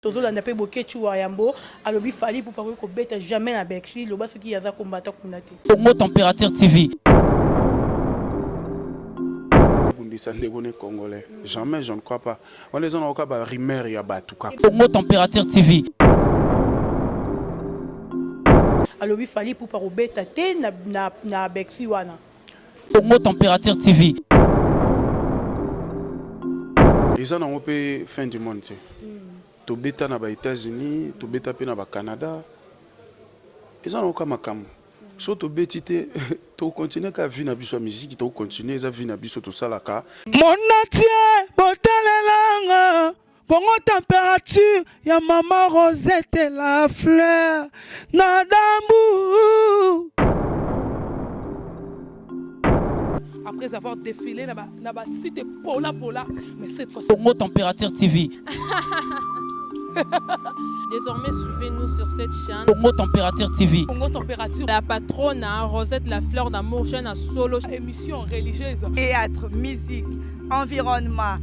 tozolanda pe bokechi wa yambo alobi fali pour pas ko beta jamais na Bexi loba ce qui yaza combattant kunate Congo Température TV. Ça n'est congolais. Jamais, je ne crois pas. On les a encore par rimer et abatuka. Congo Température TV. alobi fali pour pas ko beta te na Bexi wana. Congo Température TV. Ils ont un fin du monde. Tu bêta na ba États-Unis, tu bêta pe na ba Canada. Ils ont encore makam. So tu bêtite, tu continues à vivre na biso musique, tu continues à vivre na biso tout ça là ka. Mon natie, botalelanga. Congo Température, ya maman Rosette la fleur. Nadambu. Après avoir défilé là-bas, c'était Pola, mais cette fois-ci. Congo Température TV. Désormais, suivez-nous sur cette chaîne. Congo Température TV. Congo Température. La patronne Rosette la fleur d'amour, chaîne à solo. Émission religieuse. Théâtre, musique, environnement.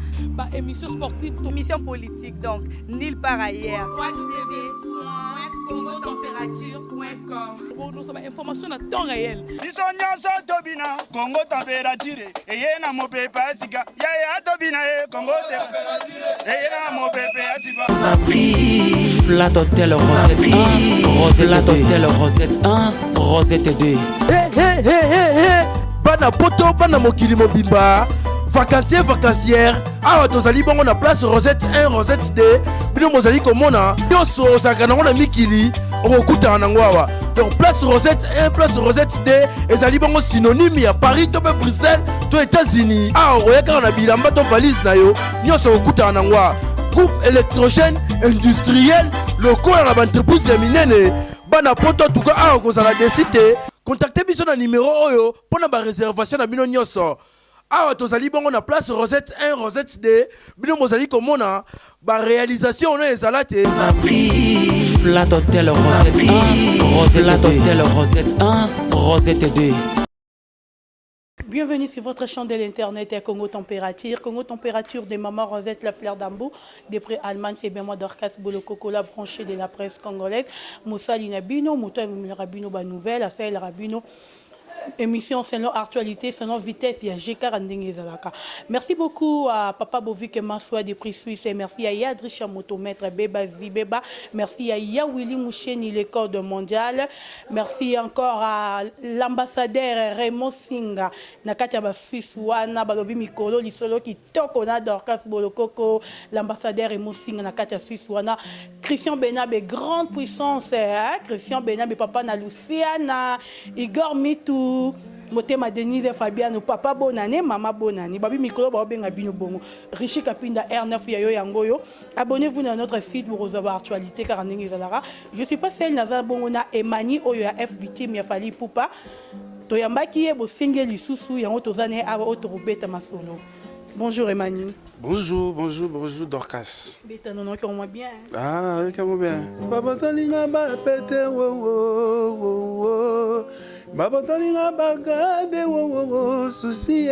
Émission sportive. Émission politique, donc nulle part ailleurs. www.congotempérature.com. Pour nous avons information à temps réel. Congo Température. Et na mo pepe asika. Ya tobina Congo Température. Et na mo pepe asika. Flat Hotel Rosette 1, Rosette 1, Rosette 2. Bana poto, bana mokili mobimba. Vacancière. Ah, tozali bongo na place Rosette 1, Rosette 2. Bino mozali komona. Yoso sakana na mikili. Okuta nango awa. Donc place Rosette 1, place Rosette 2. Ezali bongo synonyme ya Paris to pe Bruxelles to États-Unis. Ah, oyaka na bilamba to valise na yo. Nyoso okuta nango awa. Groupe électrogène industriel locaux dans l'entreprise ya minene. Bana poto tuka a kozala desite. Contactez biso na numéro oyo pour na ba réservation na bino nyoso. Awa tozali bongo na place Rosette 1, Rosette 2. Bino mozali komona ba réalisation na ezalate. Flat Hotel Rosette 1, Rosette 1, Rosette 2. Bienvenue sur votre chaîne de l'internet Congo Température. Congo Température de Maman Rosette la fleur d'Ambo. Depuis Allemagne, c'est bien moi Dorcas Bolokoko, la branchée de la presse congolaise. Moussa Linabino, Mouta Rabino Banouvelle, Asael Rabino. Émission selon actualité, selon vitesse, il y a GK Zalaka. Merci beaucoup à Papa Bovik Massoua des prix suisses. Merci à Yadrisha Motomètre Beba Zibeba. Merci à Yawili Moucheni, les codes mondial. Merci encore à l'ambassadeur Raymond Singa. Nakatia Suisse Wana Balobi Mikolo, l'isolo qui tokona Dorcas Bolokoko. L'ambassadeur Raymond Singa Nakatia Suisse Wana. Christian Benabe, grande puissance. Christian Benabe, Papa na Luciana. Igor Mitou. Motema Denise Fabiano, papa bonane, maman bonane. Babi Mikolo Babenga Bino Bongo. Richi Kapinda R9 Yayo Yangoyo. Abonnez-vous à notre site pour recevoir actualité car je suis pas celle Nazar Bongona Emani Oyo FBT Miafali Poupa. Toyambaki Ebo Singeli Susu Yango Tozane Aba Otorobeta Masolo. Bonjour Emani. Bonjour Dorcas. Beta non comment bien. Ah, comment bien. Babatalinga ba pete wo. Babatalinga bagade wo souci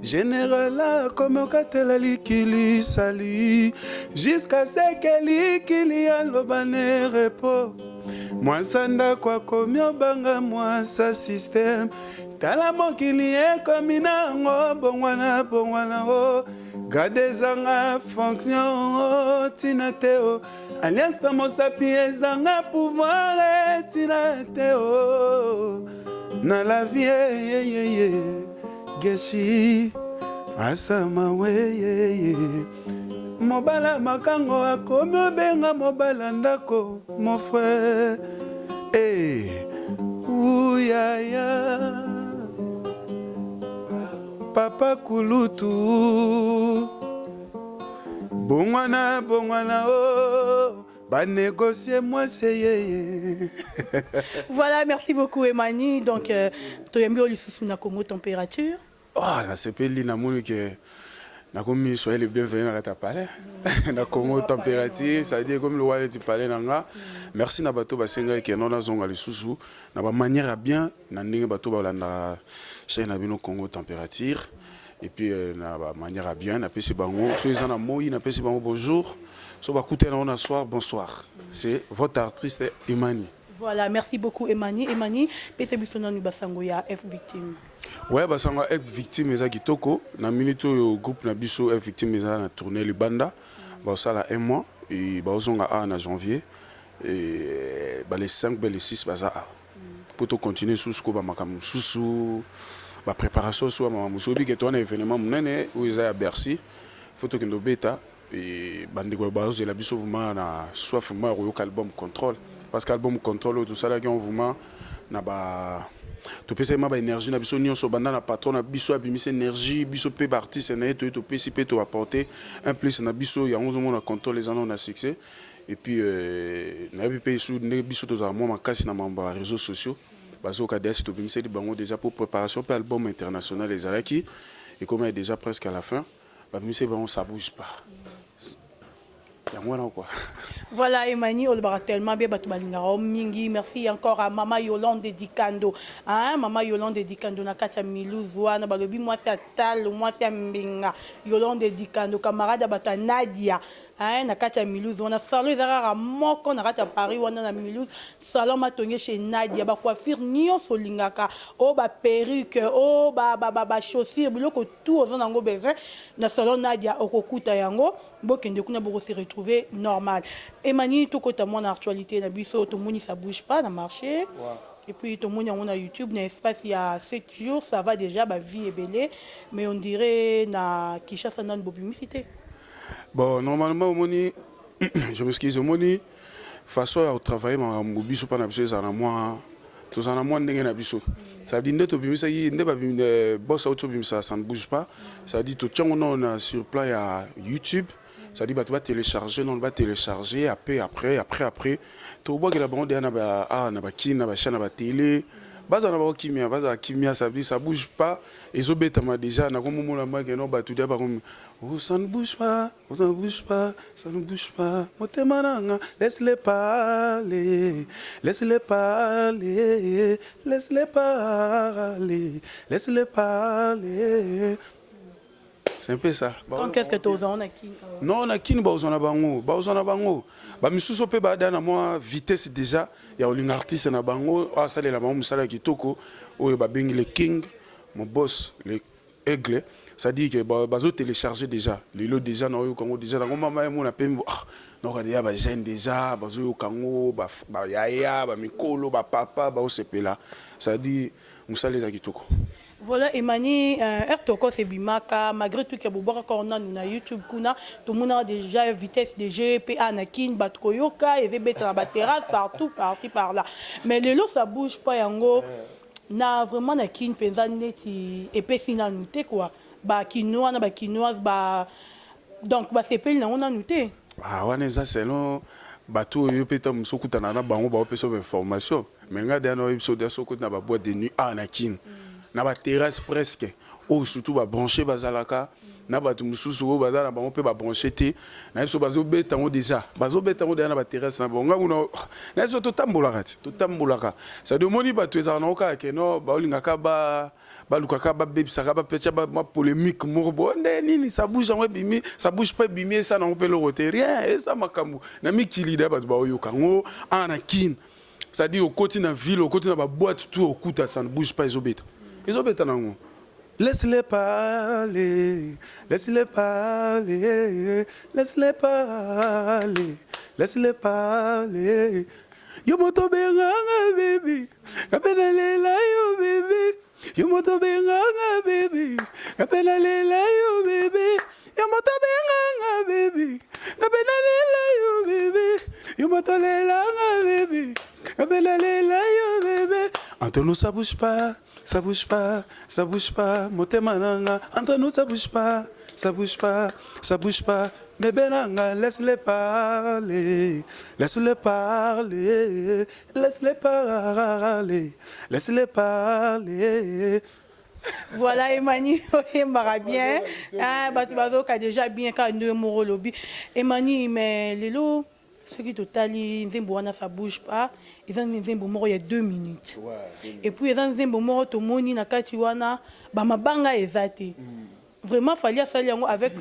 général comme katela likili sali jusqu'à ce que likili alobane repos. Moi sanda kwa komio banga moi sa système. Tala mokili komina ngo bongwana o. Gade zanga fonction tinateo. Alliance ta sapiens zanga pouvoir tinateo. Na la vie geshi asama we mobala makango akomi benga mobala ndako mon frère. Ouyaya Papa Kulutu Bongwana oh ba négocier moi c'est. Voilà, merci beaucoup Emani. Donc toyembi olisusu na Congo Température. Oh, la CPL na moni que na comme soyez les bienvenus à ta palais. Na Congo Température, ça veut dire comme le roi dit palais nanga. Merci na bato basenga ke nona zonga lisusu na ba manière à bien na ndenge bato ba landa chez na bino Congo Température. Et puis na ba manière à bien na pesi bango, faisant na moi na pesi bango bonjour. So bakute na on soir, bonsoir. C'est votre artiste Imani. Voilà, merci beaucoup Emani. Emani, pese bisona ni basango ya F victime. Ouais, basango F victime eza kitoko. Na minute au groupe na biso F victime eza na tourner le banda. Ba ça là un mois et ba ozonga en janvier et ba les 5 ba les 6 baza a. Pour to continuer sous ce ko ba makamu sous ba préparation sur ma musobi que toi un événement munene où ils à Bercy. Photo que nous bêta et bandeko ba ozo la biso vraiment na soif ma royo album contrôle. Parce qu'album contrôle tout ça là qui on vraiment na ba to pesa ma ba énergie na biso nyonso banda na patron na biso abimise énergie biso pe artiste na to pesi pe to apporter un plus na biso ya 11 mois na contrôle les années on a succès et puis na pe sous ne biso to za moi makasi na mamba réseaux sociaux bazo ka des to bimise di bango déjà pour préparation pour album international les alaki et comme est déjà presque à la fin ba bimise bon ça bouge pas. Voilà, Emani, on le tellement bien, mingi. Merci encore à Maman Yolande Dikando. Hein, Maman Yolande Dikando, na kacha Milouzouana, balobi, moi c'est Tal, moi c'est Mbinga. Yolande Dikando, camarade bata Nadia. Hein, na kacha Milouzouana, salon Zara Moko, na kacha Paris, wana na Milouz, salon matonye chez Nadia, ba coiffure, nion solingaka, oh ba perruque, oh ba chaussure, biloko tout aux onango besoin, na salon Nadia, okokuta yango. Bokende kuna boko se retrouver normal. Emani tout côté mon actualité na biso tout monde ça bouge pas dans marché. Et puis tout le monde on a YouTube na espace il y a 7 jours ça va déjà ma vie est belle mais on dirait na Kinshasa dans publicité. Bon normalement au moni je m'excuse au moni façon à travailler ma biso pas na biso ça na moi tout ça na moi ndenge na biso. Ça dit ndeto bimisa yi ndeba bim boss auto bimisa ça ne bouge pas. Ça dit tout tient on a sur plan à YouTube. Ça dit bah tu vas télécharger non va télécharger après tu vois que la bande na ba na ba kin na ba chaîne na ba télé baza na ba kimia ça dit ça bouge pas et zo beta ma déjà na comme mon ma que non ba tu dis ba comme ça ne bouge pas ça ne bouge pas ça ne bouge pas motema nanga laisse-les parler laisse-les parler laisse-les parler laisse-les parler. C'est un peu ça. Donc qu'est-ce que tu as on a qui? Non, on a qui nous bauzona bango, bauzona bango. Ba misuso pe ba dana moi vitesse déjà. Il y a un artiste na bango, ah ça la bango musala kitoko, o ba bengi le king, mon boss le aigle. Ça dit que bazo télécharger déjà. Les lots déjà na yo Congo déjà na mama mo na pembo. Ah, non regarde ba jeune déjà, bazo yo Congo, ba yaya, ba mikolo, ba papa, ba o sepela. Ça dit musala za kitoko. Voilà, Emani, Ertoko c'est Bimaka, malgré tout que Boubara qu'on a na YouTube, tout le monde a déjà vitesse de jeu, Anakin, Batkoyoka, et Zébet dans la terrasse, partout, par-ci, par-là. Mais le lot, ça bouge pas, yango. Na vraiment Nakin, Penzane, qui est pessin à noter, quoi. Ba quinoa, ba quinoise, ba. Donc, ba c'est pel, on a noté. Ah, on est ça, c'est non. Bateau, yo peut-être m'sokutana na bango, ba peso information. Mais regarde, on a épisode de sokut na ba boîte de nuit, Anakin. Na ba terrasse presque ou surtout ba brancher bazalaka na ba tumususu o bazala ba on peut ba brancher té na biso bazo betango déjà na ba terrasse na bonga una na biso to tambolaka ça demoni ba tueza na oka ke no ba olingaka ba lukaka ba bebisaka ba pecha ba polémique morbo nini ça bouge en bimi ça bouge pas bimi ça na on peut le roter rien et ça makambu na mikili da ba oyoka ngo Anakin ça dit au côté na ville au côté na ba boîte tout au coup ça ne bouge pas izobeta. Laisse-les parler, laisse-les parler, laisse-les parler, laisse-les parler. Yo moto benganga baby, kapena lela yo baby. Yo moto benganga baby, kapena lela yo baby. Yo moto benganga baby, kapena lela yo baby. Yo moto lelanga baby, kapena lela yo baby. Entre nous ça bouge pas. Ça bouge pas, ça bouge pas, motema nanga. Entre nous ça bouge pas, ça bouge pas, ça bouge pas. Bébé nanga, laisse-les parler, laisse-les parler, laisse-les parler, laisse-les parler. Voilà, Emani, Emara bien. Ah, Batubazo qui a déjà bien quand nous sommes lobby. Emani, mais Lelo, ce qui totali, Nzemboana ça bouge pas. Ils ont Nzembo mort il y a 2 minutes. Et puis ils ont Nzembo mort tout le monde na katiwana, ba mabanga ezate. vraiment fallait salir avec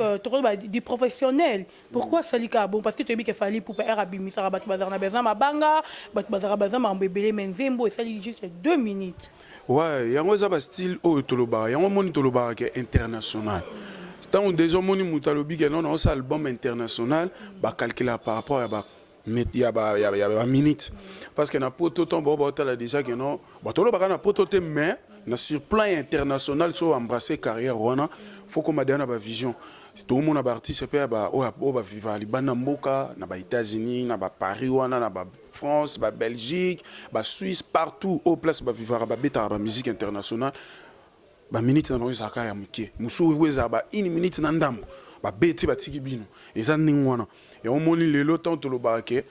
des professionnels. Pourquoi salika bon parce que tu as dit qu'il fallait pour faire abimisa rabat bazar na besoin mabanga bat bazar bazar mambebele menzembo et ça juste 2 minutes. Ouais, yango za ba style o toloba yango moni toloba ke international. Tant déjà moni mutalobi ke non ça album international ba calculer par rapport à ba il y a minute parce que na poto ton bobo tala déjà que non ba toloba na poto te mais na sur plan international so embrasser carrière wana faut qu'on madana ba vision tout le monde a artiste pe ba o ba vivre libana mboka na ba États-Unis na ba Paris wana na ba France ba Belgique ba Suisse partout au place ba vivre ba beta ba musique internationale ba minute na noisa ka ya muke musu weza ba 1 minute na ndambo ba beti ba tiki bino eza ningwana et on moni lelo tant to lo barake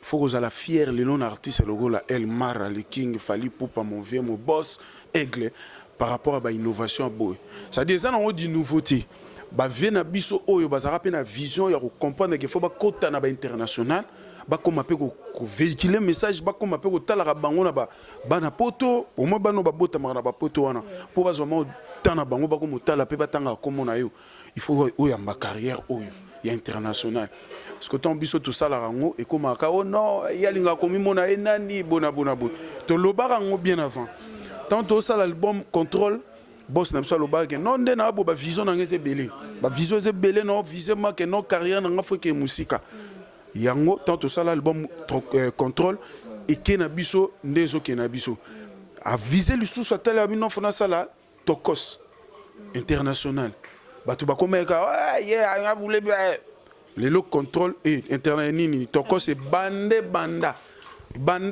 faut que la fière le non artiste le la El Mara le King Fally Ipupa mon vieux mon boss Aigle par rapport à ba innovation boy ça dit ça on dit nouveauté ba vient na biso oyo bazara pe na vision ya ko comprendre que faut ba kota na ba international ba comme pe ko véhiculer message ba comme pe ko tala bango na ba na poto au moins ba no ba bota na ba poto wana pour ba zoma tana bango ba ko tala pe ba tanga comme na yo il faut oyo ma carrière oyo ya international parce que tant biso tout ça la rango et comme aka oh non ya linga komi mona enani bona to loba rango bien avant tant tout ça l'album contrôle boss na biso loba que non nde na bo ba vision na ngeze belé ba vision ze belé non viser ma que non carrière na faut que musika yango tant tout ça l'album contrôle et que na biso ndezo ke na biso a viser le sous tel ami non fona ça là tokos international batu ba komeka yeah voulait le lo contrôle et internet nini tokos c'est banda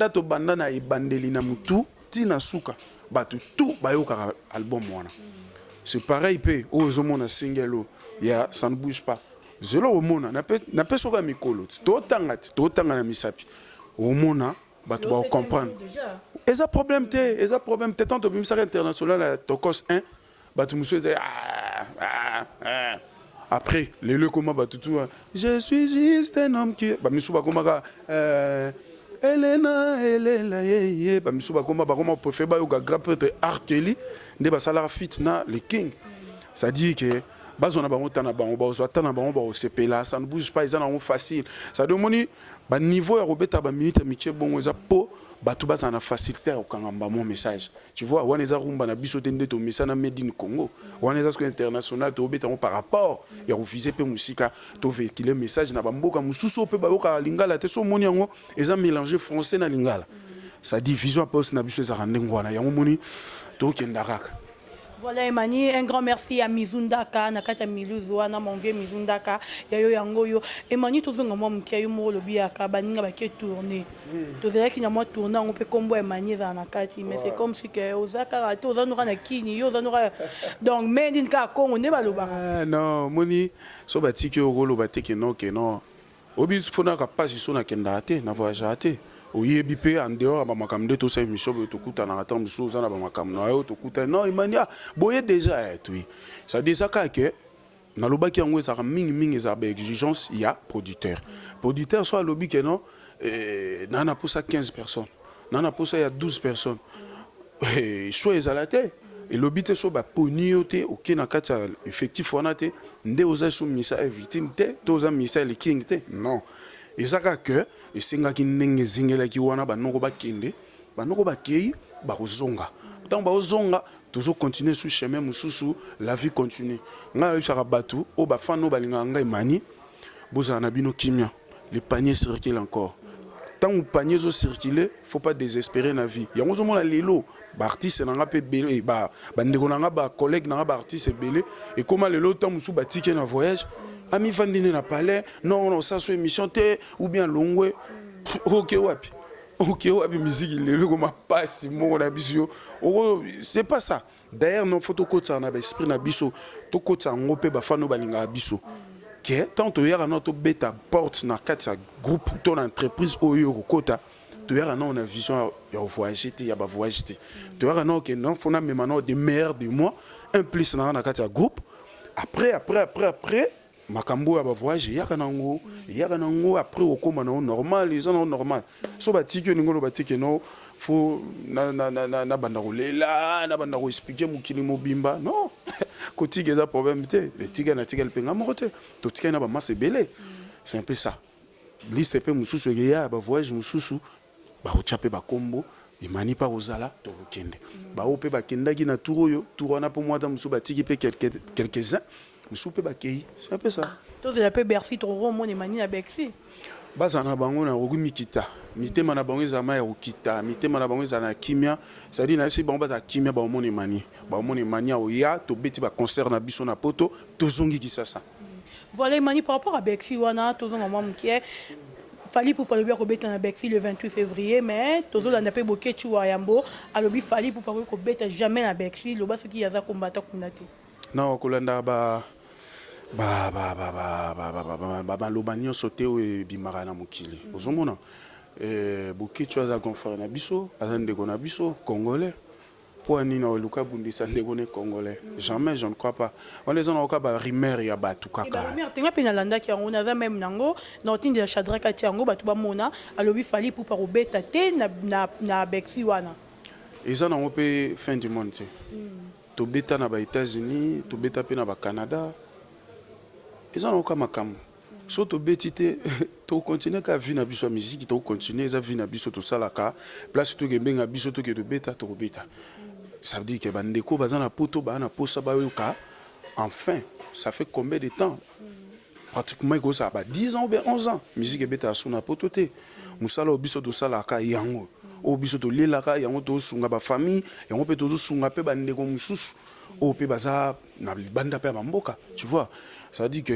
to banda na ibandeli na mutu tina suka batu tout bayoka album wana c'est pareil pe ozomona single ya ça ne bouge pas zelo omona na pe soka mikolo to tanga na misapi omona batu ba comprendre eza problème te tant to bimisa international tokos 1 batu musu eza après les le comment batu tout je suis juste un homme qui ba misu ba komaka Elena ye ba misu ba comment préfère ba yo grand prêtre Arkeli nde ba sala fit na le King ça dit que bazona bango tana bango ba zo tana bango ba sepela ça ne bouge pas ils en facile ça demoni ba niveau ya robeta ba minute mikie bongo za po batu bazana facilité au kangamba mon message tu vois waneza rumba na biso tende to message na made in Congo waneza sko international to obeta par rapport ya refuser pe musika to véhiculer message na bamboka mususu pe ba yoka lingala te so moni yango eza mélanger français na lingala sa division poste na biso za randengwana yango moni to kendakaka. Voilà Emani, un grand merci à Mizundaka, Nakata Miluzwana, mon vieux Mizundaka, Yayo Yangoyo. Emani, tout le monde qui a eu mon lobby à Kabaninga qui tourné. Tout ce qui n'a pas tourné, on peut combo Emani dans Nakati, mais c'est comme si que Osaka, tous les gens qui donc, mais d'une cas, on n'est pas le non, Moni, so bati que au rôle bati que non. Obi fona ka pas si sona kendate, na voyage raté. Oyebi pe en dehors ba makamde to sa émission to kuta na atam so za na ba makam na yo to kuta non imania boye déjà oui ça déjà que na loba ki yango za mingi za ba exigence il y a producteur soit lobby que non nana pour ça 15 personnes nana pour ça il y a 12 personnes et soit ezalate et lobby te so ba poniote OK na kata effectif wana te nde oza sou misa victime te to oza misa le king te non ezaka que et singa ki ndenge zingela ki wana banoko bakende banoko bakei bakozonga tant bazonga toujours continuer sous chemin mususu la vie continue nga saka batu o ba fano balinga ngai mani boza na bino kimia les paniers circulent encore tant ou panier zo circuler faut pas désespérer na vie yango zo mona lelo ba artiste na nga pe belé ba ndeko na nga ba collègue na nga ba artiste belé et comment lelo tant musu ba ticket na voyage ami vandine na palais non ça soit émission té ou bien longwe OK wapi musique le comme passe mon na biso c'est pas ça d'ailleurs non photo kota na ba esprit na biso to kota ngope ba fano balinga biso que tant to yara na to beta porte na kata groupe ton entreprise oyo kota to yara na on a vision ya voyager ya ba voyager to yara na que non fona même maintenant des meilleurs de moi un plus na kata groupe après makambo ya ba voyage yaka nango après okoma na normal ils sont normal so batiki ngolo batiki no faut na banda kolela na banda ko expliquer mukili mobimba non kotika eza problème te etika na tika mpenga moko te totika na bamasse ebele c'est un peu ça liste mpe mosusu ekeya bavoyage mosusu bakotya mpe bakombo emani mpa kozala tokokende bao mpe bakendaki na tour oyo tour wana mpo mwata mosusu batiki mpe quelques-uns mosusu mpe bakei c'est un peu ça tozela mpe bercy tokomona emani na bercy bazala na bango na koki mikita mitema na bango ezala ma ya kokita mitema na bango ezala na kimia c'est-à-dire na esi bango bazala kimia baomona emani aoya tobeti baconcert na biso na poto tozongi kisasa voilà emani par rapport à bercy wana tozonga mwa mokie Fali pour parler de na Bercy le 28 février, mais toujours on a pas beaucoup de Wayambo. Alors il fallait pour parler de jamais na Bercy. Le bas ce qui y a ça combattant communauté. Non, Kolanda lobanyo sauté ou bimara na mukili. Ozomona beaucoup de choses à conférer na biso, azande ko na biso congolais. Pour ni na luka bundi sande ko ne congolais. Jamais je ne crois pas. On les en ka ba rimer ya ba tukaka. Ba rimer tenga pena landa ki on a même nango na tindi ya shadraka tiango ba tuba mona alors il fallait pour par obeta te na Bercy wana. Eza na pe fin du monde. To beta na ba États-Unis, to beta pe na ba Canada. Eza na ka makamu. So to betite to continuer ka vie na biso musique to continuer eza vie na biso to salaka place to gembenga biso to ke to beta to beta. Ça veut dire que bandeko bazana poto ba na posa ba yoka enfin ça fait combien de temps pratiquement il ça ba 10 ans ou bien 11 ans musique beta suna poto te musala obiso to salaka yango obiso to lelaka yango to sunga ba famille yango pe to sunga pe bandeko mususu o pe baza na banda pe ba mboka tu vois. Ça dit que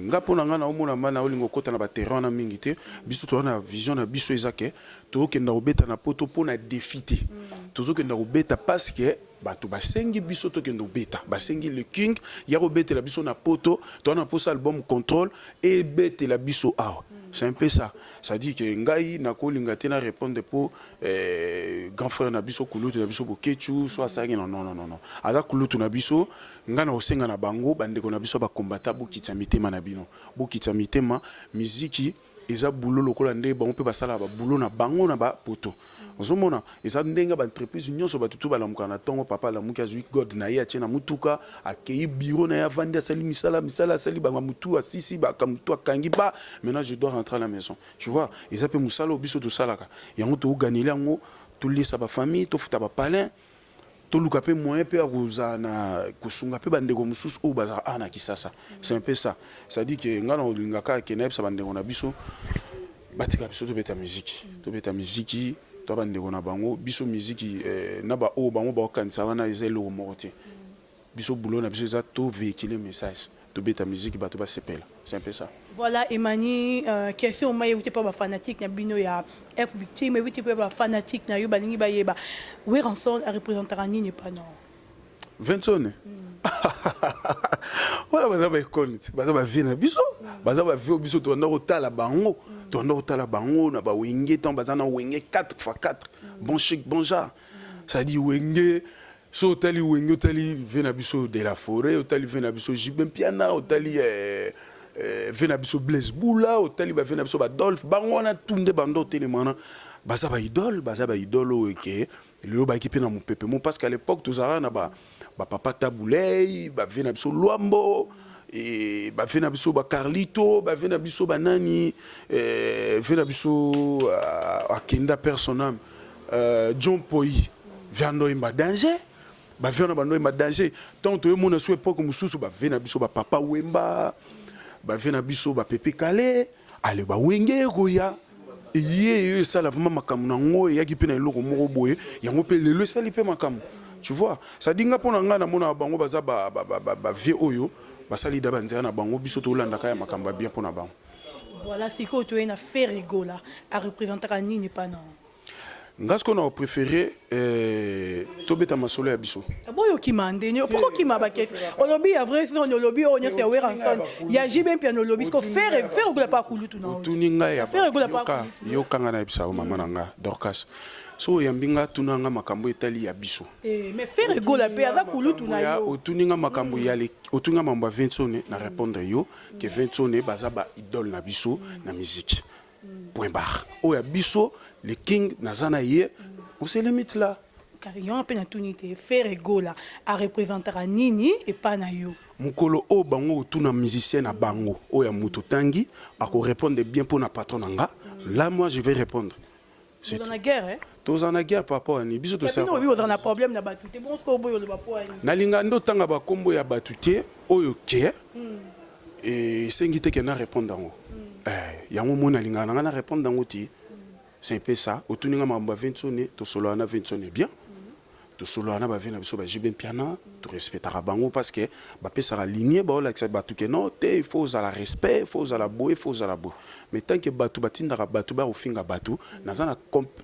ngapo na ngana omona mana olingo kota na ba terrain na mingi te biso to na vision na biso ezake to kenda obeta na poto pona défiter tozo kenda obeta parce que bato basengi biso to kenda obeta basengi le king ya obeta la biso na poto to na posa album contrôle et beta la biso awa. C'est un peu ça. Ça dit que ngai na kolinga te na répondre pour grand frère na biso kulutu na biso bokechu soit ça non non non non. Ada kulutu na biso ngana osenga na bango bandeko na biso ba combattre bokitsa mitema na bino. Bokitsa mitema muziki eza bulo lokola nde bango pe basala ba bulo na bango na ba poto. Ozomona eza ndenga ba entreprise nyonso batutu balamuka na tongo papa la muki azui god na ye atie na mutuka akei bureau na ya vandi asali misala asali ba mutu asisi ba kamutu akangi ba maintenant je dois rentrer à la maison tu vois eza pe musala obiso to salaka yango to ganile yango to lisa ba famille to futa ba palin to luka pe moyen pe akoza na kosunga pe bandeko mususu o baza ana kisasa c'est un peu ça ça dit que ngana olingaka kenep sa bandeko na biso batika biso to beta musique to bandeko na bango biso musique na ba o bango ba kanisa wana ezelo morote biso bulo na biso eza to véhiculer message to beta musique ba to ba sepela c'est un peu ça. Voilà Emani question ma yewite pa ba fanatique na bino ya F victime yewite pa ba fanatique na yo balingi ba yeba we ranson a représenter nini pas non 20 ans voilà baza ba ekonite baza ba vie na biso baza ba vie biso to ndako tala bango to ndako tala bango na ba wenge tant baza na wenge 4x4 bon chic bon genre ça dit wenge so tali wenge tali vena biso de la forêt tali vena biso jibem piana tali vena biso blaise boula tali ba vena biso ba dolph bango na tunde bando telemana baza ba idole ke le ba équipe na mon pepe mon parce qu'à l'époque tous na ba papa Taboulay ba vena biso Luambo et ba vena biso ba Carlito ba vena biso ba nani vena biso akenda personnel John Poi viando imba danger ba vena bando imba danger tant to mon so époque mususu ba vena biso ba papa Wemba ba vena biso ba Pepe Kale ale ba wenge koya ye ça la vraiment makamu na ngo ya ki pe na eloko moko boye yango pe lelo sali pe makamu tu vois ça dinga pona nga na mona bango baza ba vie oyo basali da banzera na bango biso to landa ka ya makamba bien pona bango. Voilà c'est que tu es na faire rigola à représenter nini pas non nga ce qu'on a préféré to beta masolo ya biso boyo ki mandeni pourquoi ki mabakete on lobby a vrai c'est on lobby on est aware ensemble il y a jiben piano lobby ko faire rigola pas kulutu na tuninga ya faire rigola pas yo kanga na bisa o mama nanga Dorcas so yambinga tunanga makambo etali ya biso mais faire rigola pe aza kulutu na yo otuninga makambo yale otunga mambo 20 sone na répondre yo que 20 sone baza ba idole na biso na musique point barre o ya biso le king nazana ye on se limite là kasi yo mpe na tuni te Ferregola arepresentera nini epa na yo mokolo o bango otuna musicien na bango oyo ya moto tangi akorépondre bien pour na patron na nga là moi je vais répondre c'est dans la guerre hein toza na guerre par rapport à ni biso to ça no biso na problème na batu te bon sko boyo le bapo ani nalinga ndo tanga ba kombo ya batu te oyo ke et sengi te ke na répondre ngo yango mona linga na répondre ngo ti c'est un peu ça otuninga mamba 20 sonné to solo ana 20 sonné bien to solo ana ba vena biso ba jiben piano to respectera bango parce que ba pesa la lignée ba ola que batu ke non te il faut à la respect il faut à la boue il faut à la boue mais tant que batu batinda batu ba ofinga batu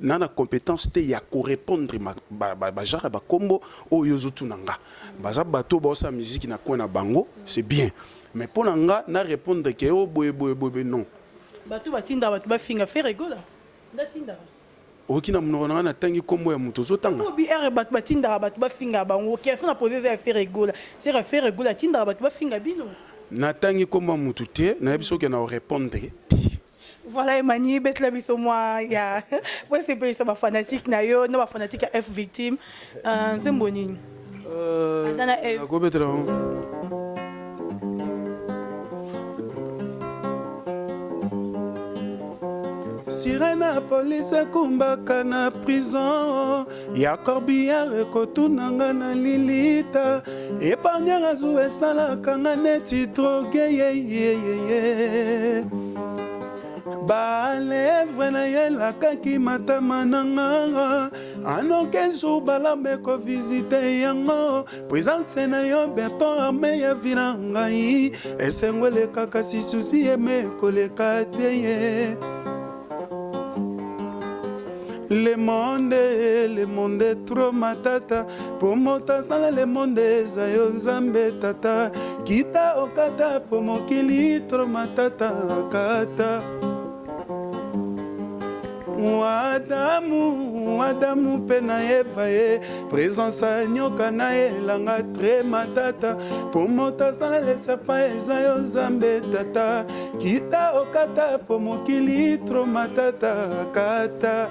na compétence te ya ko répondre ba jara ba kombo o yozutu nanga baza batu ba sa musique na ko na bango c'est bien mais pour nanga na répondre que o boue non batu batinda batu ba finga Ferregola ndatinda okina munoko na na tangi kombo ya muto zotanga obi ere batu batinda batu ba finga bango question na poser ya Ferregola c'est Ferregola tinda batu ba finga bino na tangi kombo mutu te na biso ke na répondre voilà Emani betla biso moi ya ouais c'est pas ça ba fanatique na yo na ba fanatique ya F victime c'est bonini dana F ko betla sirena police kumbaka na prison ya corbillard ekotunanga na lilita epargnaka zu esalaka nga neti droge yeyeyeye balevre na ye lakaki matama na nga anoke jour balamba ekovisite yango présence na yo beton arme ya vi na ngai esengo elekaka sisusi eme ekoleka te ye le monde est trop matata pour mota sala le monde eza yo nzambe tata kita okata po mokili trop matata kata Adamu mpe na Eva ye présence ya nyoka na elanga tre matata po moto asala lesepa eza yo nzambe tata kita okata po mokili tro matata kata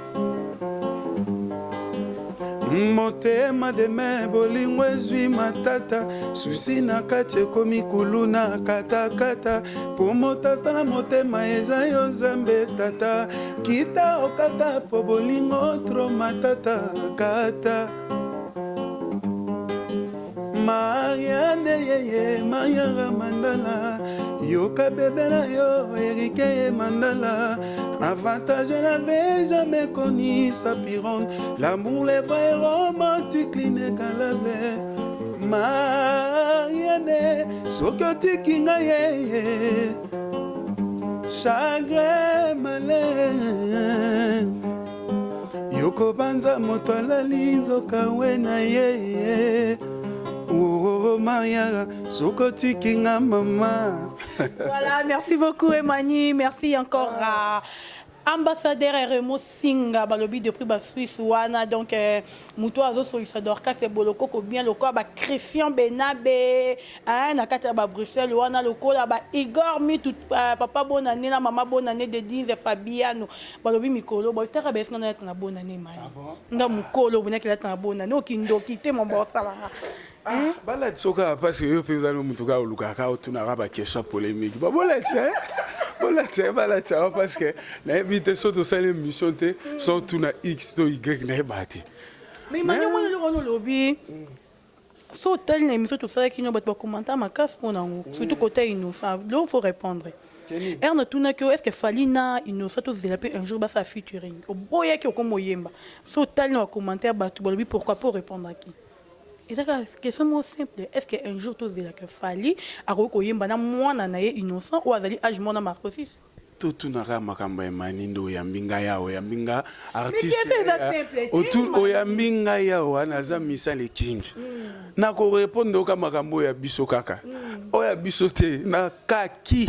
motema deme bolingo ezwi matata susi na kati ekomi kulu na katakata po moto asala motema eza yo nzambe tata kita okata po bolingo tro matata kata Mariane yeye Mariara Mandala Yoka bébé na yo Erike Mandala Avantage je n'avais jamais connu sa pironde l'amour les vrais romantique l'inégalable Mariane Sokoti kinga yeye Chagrin malin Yoko banza moto alali nzoka we na yeye Oh Maria, Sokoti Kinga Mama. Voilà, merci beaucoup Emani, merci encore à ambassadeur Remo Singa balobi depuis ba Suisse wana donc muto azo so isador ka se boloko ko bien loko ba Christian Benabe na kata ba Bruxelles wana loko la ba Igor mi tout papa bonne année na maman bonne année de Dive Fabiano balobi mikolo ba tera bes na na bonne année mai nga mukolo bonaki la na bonne année okindo kite mon bossa la Balade soka parce que yo peza no mutuka olukaka otuna ba question polémique ba bolete balade parce que na invité surtout ça l'émission te surtout na X to Y na bati mais mani mo le lobby so tel na émission tout ça qui no ba commentaire ma casse pour na surtout côté innocent donc faut répondre Erna tuna que est-ce que Falina innocent tous délaper un jour ba sa featuring au boya qui comme yemba so tel na commentaire ba tout lobby pourquoi pas répondre à qui. Et la question simple, est-ce qu'un jour tous de la que Fali a reconnu bana moi na innocent ou azali âge mon Marco 6 tout na makamba manindo ya mbinga yao ya mbinga artiste autour oyambinga yao anaza misale king na ko répondre ka makambo ya biso kaka oya biso te na kaki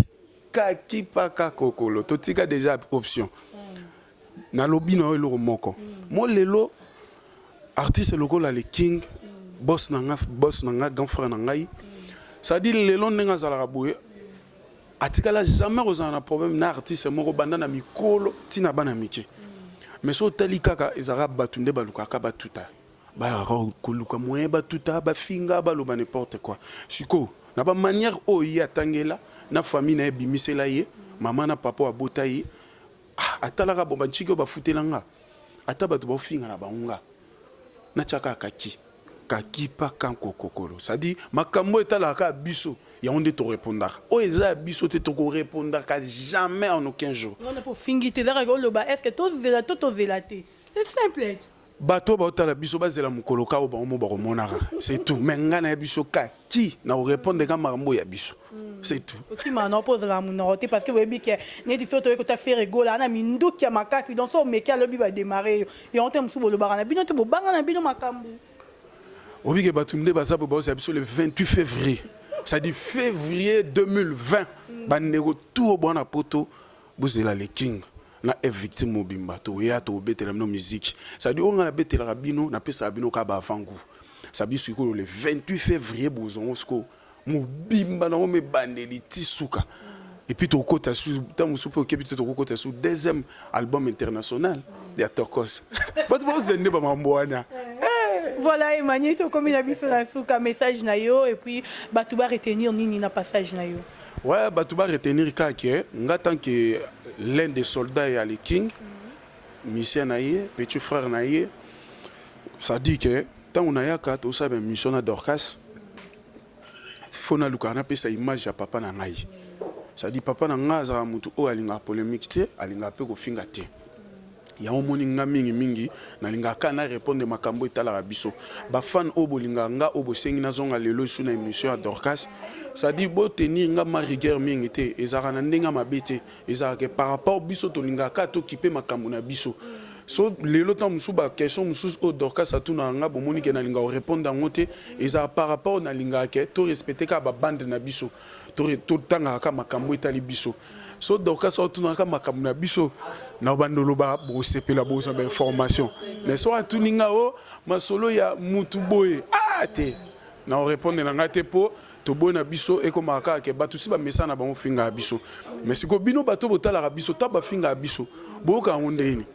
paka kokolo totika déjà option na lobino eloko moko mo lelo artiste lokola le king boss nanga grand frère nangai ça dit le long nga zala boye atikala jamais ozana problème na artiste moko banda na mikolo tina bana mike mais so tali kaka ezara batunde baluka ka batuta koluka moyen batuta bafinga baloba n'importe quoi siko na ba manière oyo atangela na famille na ebimisela ye mama na papa abota ye atalaka bomba chiko bafutelanga ata bato bafinga na bangunga na chaka kaki pa kanko kokolo ça dit makambo etalaka biso ya onde to répondre o eza biso te to répondre jamais en aucun jour on a pour fingi te zaka loba est-ce que tozela c'est simple bato baotala biso bazela mokolo ka oba omo bakomonaka c'est tout mais nga na biso kaki na répondre ka makambo ya biso c'est tout aussi maintenant pose la monoté parce que webi que neti soto ko ta faire rigola na minduki ya makasi donc so meki alobi va démarrer et on t'aime sous le barana bino te bobanga na bino makambo obi ke batumde baza bo ba biso le 28 février ça dit février 2020 bandeko tout au bon poto bozela le king na victime mobimba to ya to betela no musique ça dit on a betela rabino na pesa rabino ka ba vangu ça biso ko le 28 février bozongo sko mobimba na me bandeli tisuka et puis to kota sous tant musupo ke puis to kota sous deuxième album international de Tokos but bozende ba mamboana. Voilà, Emmanuel, tu as comme la biso na souka message na yo et puis batu ba retenir nini na passage na yo. Ouais, batu ba retenir ka ke nga tant que l'un des soldats à le King, mission na ye, petit frère na ye, ça dit que tant on a ya ka to sa mission na Dorcas, faut na luka na pesa image ya papa na ngai. Ça dit papa na nga za mutu o alinga polémique te, alinga pe ko finga te. Ya omoni nga mingi na linga kana répondre makambo etala biso ba fan obolinga nga obosengi na zonga lelo su na émission à Dorcas ça dit bo tenir nga ma rigueur mingi te ezaka na ndenga mabete ezaka ke par rapport biso to linga ka to kipe makambo na biso so lelo temps musu ba question musu o Dorcas atuna nga bomoni ke na linga répondre ngote ezaka par rapport na linga ke to respecter ka ba bande na biso to tanga ka makambo etali biso so Dorcas atunaka makambo na biso na bandolo ba bo sepela bo sa information mais so atuninga o masolo ya mutu boye te na répondre na ngate po to boye na biso e ko maka ke batu si ba message na bango finga biso mais siko bino bato botala biso ta ba finga biso bo ka ondeni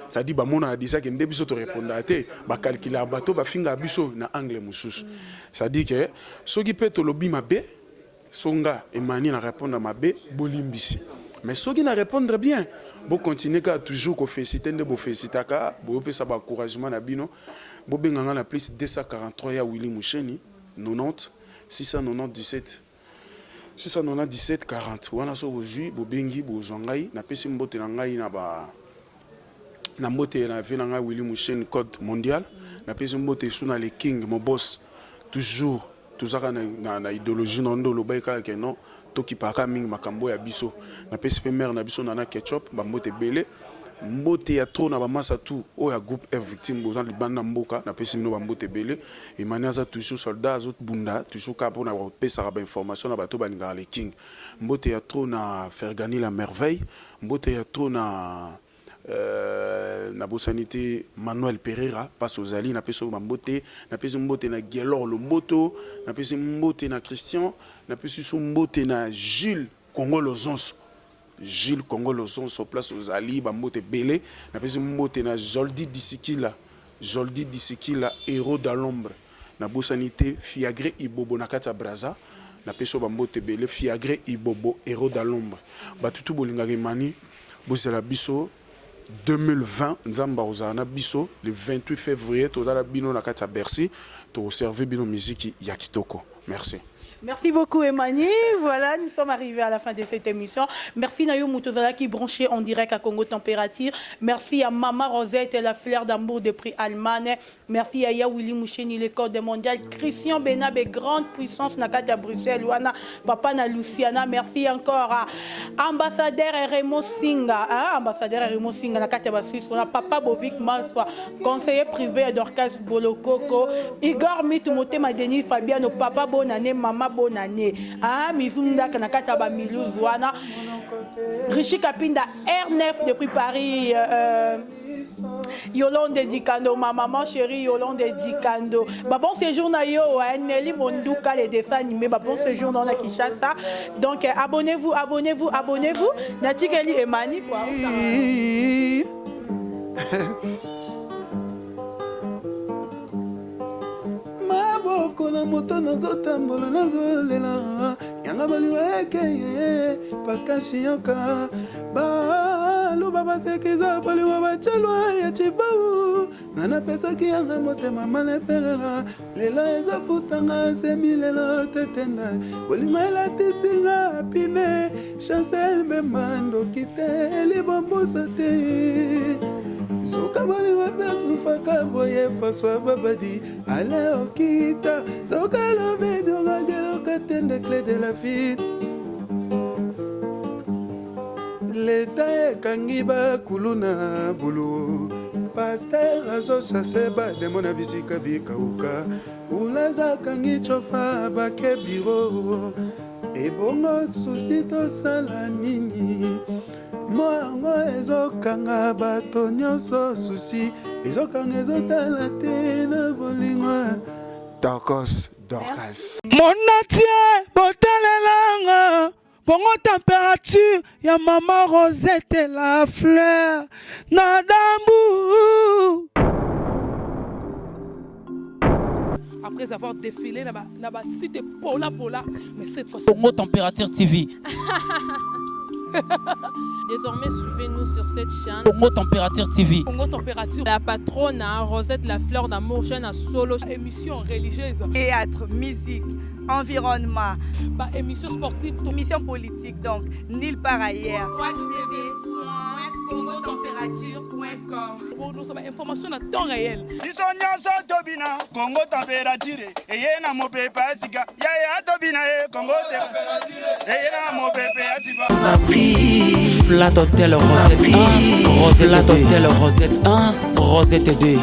ça dit ba mona adisa ke nde biso to répondre te ba calculer bato ba finga biso na angle mususu ça dit que soki pe to lobi mabe songa emani na répondre mabe bolimbisi mais ceux qui ne répondent bien, vous continuez à toujours féliciter, vous féliciter, vous avez un encouragement à bino, vous avez un plus 243 ya Willy Moucheni, 90 697 697 40. Vous avez aujourd'hui, vous bengi, vous zongai, na pesi mbote na ngai na ba na mbote na ve na Willy Moucheni code mondial, na pesi mbote suna le king, mon boss toujours na idéologie non ndolo baika ke non. Toki para mingi makambo ya biso na PSP mère na biso nana ketchup ba mbote belé mbote ya trop na ba massa tout o ya groupe F victime bozan libanda mboka na PSP no ba mbote belé et maniaza toujours soldat azot bunda toujours ka pour na pesa ba information na bato baninga le king mbote ya trop na faire gagner la merveille mbote ya trop na bosanité Manuel Pereira passe aux alliés na peso mbote na peso mbote na Gelor le moto na peso mbote na Christian na peso mbote na Jules Congo Lozonso au place aux alliés mbote belé na peso mbote na Joldi Disikila héros dans l'ombre na bosanité Fiagré Ibobo na kata Braza na peso mbote belé Fiagré Ibobo héros dans l'ombre batutu bolinga remani bosela biso 2020 nzamba ozana biso le 28 février tozala bino na kati ya Bercy to servir bino musique ya kitoko. Merci. Merci beaucoup Emmanuel. Voilà, nous sommes arrivés à la fin de cette émission. Merci Nayo Moutozala qui branché en direct à Congo Température. Merci à Maman Rosette et la fleur d'amour de prix Allemagne. Merci à Ya Willy Moucheni, le code mondial. Christian Benabe, grande puissance Nakata Bruxelles. Wana, Papa na Luciana. Merci encore à ambassadeur Raymond Singa. Ambassadeur Raymond Singa Nakata Suisse. On a Papa Bovic Maswa, conseiller privé Dorcas Bolokoko. Igor Mitumote Madeni Fabiano, Papa Bonane, Maman bonne année. Mizunda Kanakata Bamilouz Wana. Richi Kapinda R9 depuis Paris. Yolande Dikando, ma maman chérie Yolande Dikando. Bon séjour na yo, Nelly Monduka les dessins animés. Bon séjour dans la Kinshasa. Donc abonnez-vous. Natikeli Emani quoi. moto nazotambola nazolela yanga baliwa ekeye paska shioka baluba basekiza baliwa bachalwa ya chibau nga napesaki yanga motema maleperera lelo ezafutanga nsemi lelo tetenda bolima elatisinga pine chancel bembandoki te libombusa te soka baliwa pesufaka boye faswa babadi ale okita soka lobedorageloka tende clé de la vie leta ekangi bakulu na bulu paster azochase bademo na bisika bikauka ulaza akangi chofa bake biro ebongo susi tosala nini moyango ezokanga bato nyonso susi ezokanga ezotala te na bolingo Dorcas. Monatie botalelanga Congo température ya maman Rosette la fleur na dambu. Après avoir défilé là-bas, cité Pola, mais cette fois-ci Congo Température TV. Désormais, suivez-nous sur cette chaîne. Congo Température TV. Congo Température. La patronne Rosette la fleur d'amour, chaîne à solo. Émission religieuse. Théâtre, musique, environnement. Bah, émission sportive. Émission politique, donc, nulle part ailleurs. Pour nous avons information à temps réel. Lisonyaso tobina Congo température eyena mopepe asika yaya tobina Congo température eyena mopepe asika Flat Hotel Rosette 1 Flat Hotel Rosette 1 Rosette 2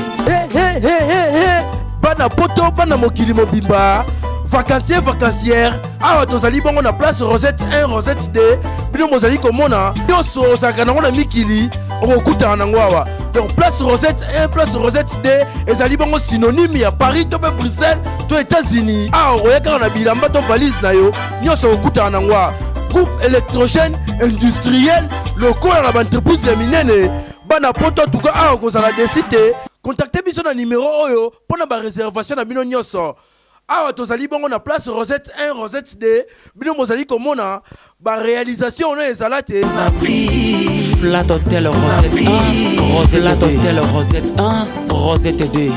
bana poto bana mokili mobimba vacancière awa tozali bongo na place Rosette 1 Rosette 2 bino mozali komona nyonso ozalaka nango na mikili okokutana nango awa donc place Rosette 1 place Rosette 2 ezali bongo synonyme ya Paris to pe Bruxelles to États-Unis awa oyekaka na bilamba to valise na yo nyonso okokutana nango awa groupe électrogène industriel lokola na baentreprise ya minene bana poto tuka awa kozala desite contacte biso na numéro oyo mpona baréservation na bino nyonso awa tozali bongo na place Rosette 1 Rosette 2 bino mozali komona baréalisation oyo ezala te Flat Hotel Rosette 1 Flat Hotel Rosette 1 Rosette 2